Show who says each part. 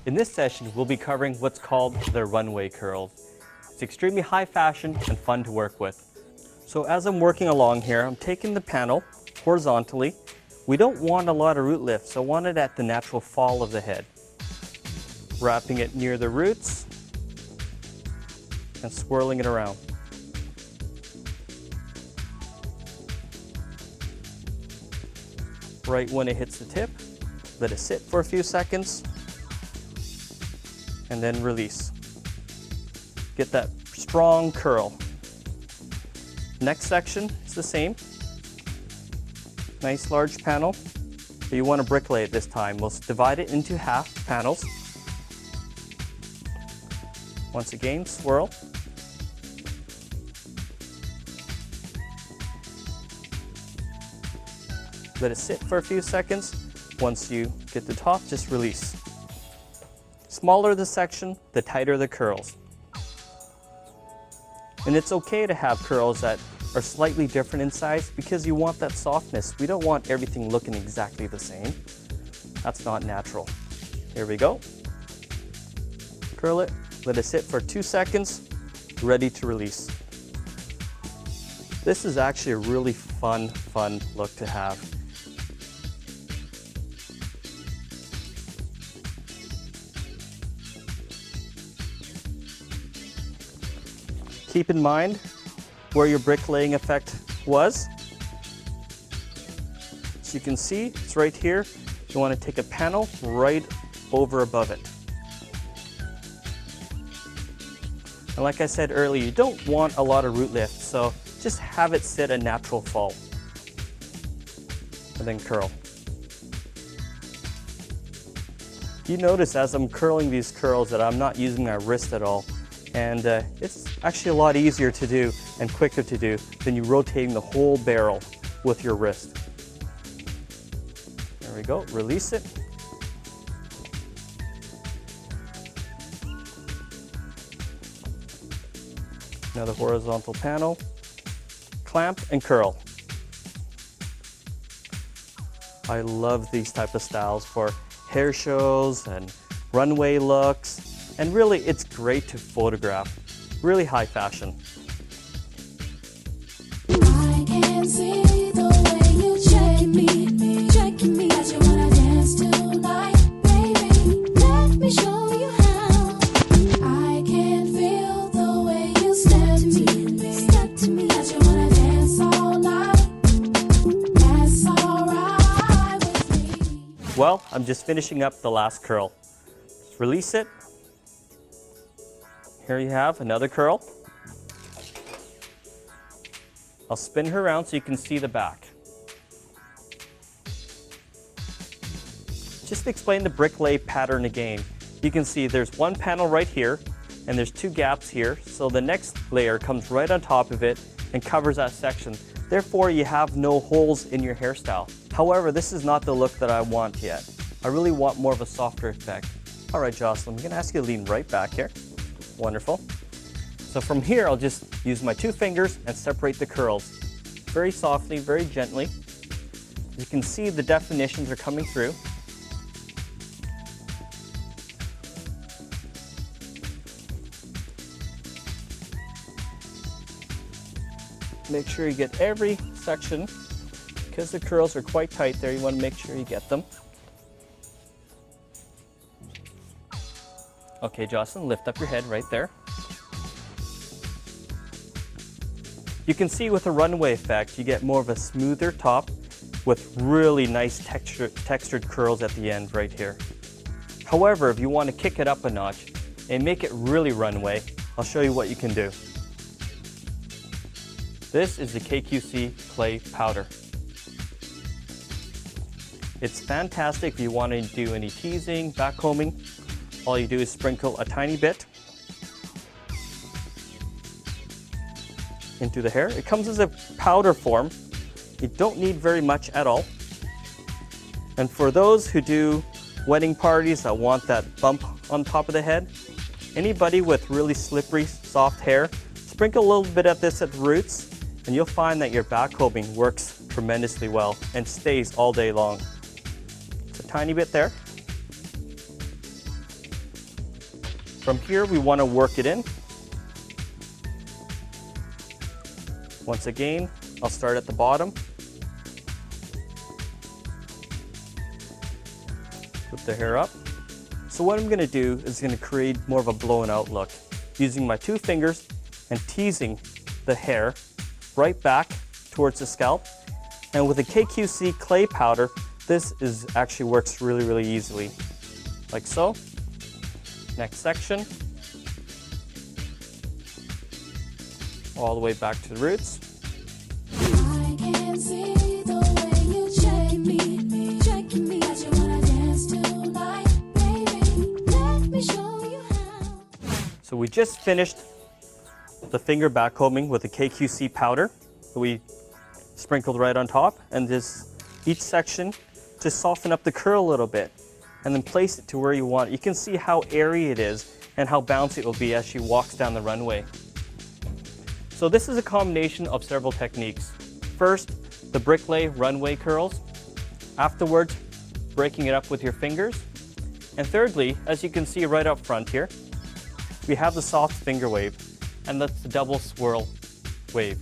Speaker 1: In this session, we'll be covering what's called the runway curl. It's extremely high fashion and fun to work with. So as I'm working along here, I'm taking the panel horizontally. We don't want a lot of root lift, so I want it at the natural fall of the head. Wrapping it near the roots and swirling it around. Right when it hits the tip, let it sit for a few seconds and then release. Get that strong curl. Next section is the same. Nice large panel, but you want to bricklay it this time. We'll divide it into half panels. Once again, swirl. Let it sit for a few seconds. Once you get the top, just release. Smaller the section, the tighter the curls. And it's okay to have curls that are slightly different in size because you want that softness. We don't want everything looking exactly the same. That's not natural. Here we go. Curl it, let it sit for 2 seconds, ready to release. This is actually a really fun look to have. Keep in mind where your bricklaying effect was. So you can see it's right here. You want to take a panel right over above it. And like I said earlier, you don't want a lot of root lift, so just have it sit a natural fall. And then curl. You notice as I'm curling these curls that I'm not using my wrist at all. And it's actually a lot easier to do and quicker to do than you rotating the whole barrel with your wrist. There we go, release it. Another horizontal panel, clamp and curl. I love these type of styles for hair shows and runway looks. And really, it's great to photograph. Really high fashion.
Speaker 2: I can see the way you checking me as you wanna dance tonight, baby. Let me show you how. I can feel the way you step to me as you wanna dance all night. That's alright with me.
Speaker 1: Well, I'm just finishing up the last curl. Just release it. Here you have another curl. I'll spin her around so you can see the back. Just to explain the bricklay pattern again, you can see there's one panel right here and there's 2 gaps here, so the next layer comes right on top of it and covers that section. Therefore, you have no holes in your hairstyle. However, this is not the look that I want yet. I really want more of a softer effect. All right, Jocelyn, I'm gonna ask you to lean right back here. Wonderful. So from here, I'll just use my 2 fingers and separate the curls. Very softly, very gently. You can see the definitions are coming through. Make sure you get every section. Because the curls are quite tight there, you want to make sure you get them. Okay, Jocelyn, lift up your head right there. You can see with the runway effect, you get more of a smoother top with really nice textured curls at the end right here. However, if you want to kick it up a notch and make it really runway, I'll show you what you can do. This is the KQC clay powder. It's fantastic if you want to do any teasing, backcombing. All you do is sprinkle a tiny bit into the hair. It comes as a powder form. You don't need very much at all. And for those who do wedding parties that want that bump on top of the head, anybody with really slippery, soft hair, sprinkle a little bit of this at the roots and you'll find that your backcombing works tremendously well and stays all day long. It's a tiny bit there. From here, we want to work it in. Once again, I'll start at the bottom. Put the hair up. So what I'm going to do is going to create more of a blown out look using my 2 fingers and teasing the hair right back towards the scalp. And with the KQC clay powder, this actually works really easily. Like so. Next section. All the way back to the roots.
Speaker 2: I can see the way you checking me. Got you wanna dance tonight, baby. Let me show you how.
Speaker 1: So we just finished the finger backcombing with the KQC powder that we sprinkled right on top, and each section to soften up the curl a little bit, and then place it to where you want. You can see how airy it is and how bouncy it will be as she walks down the runway. So this is a combination of several techniques. First, the bricklay runway curls. Afterwards, breaking it up with your fingers. And thirdly, as you can see right up front here, we have the soft finger wave, and that's the double swirl wave.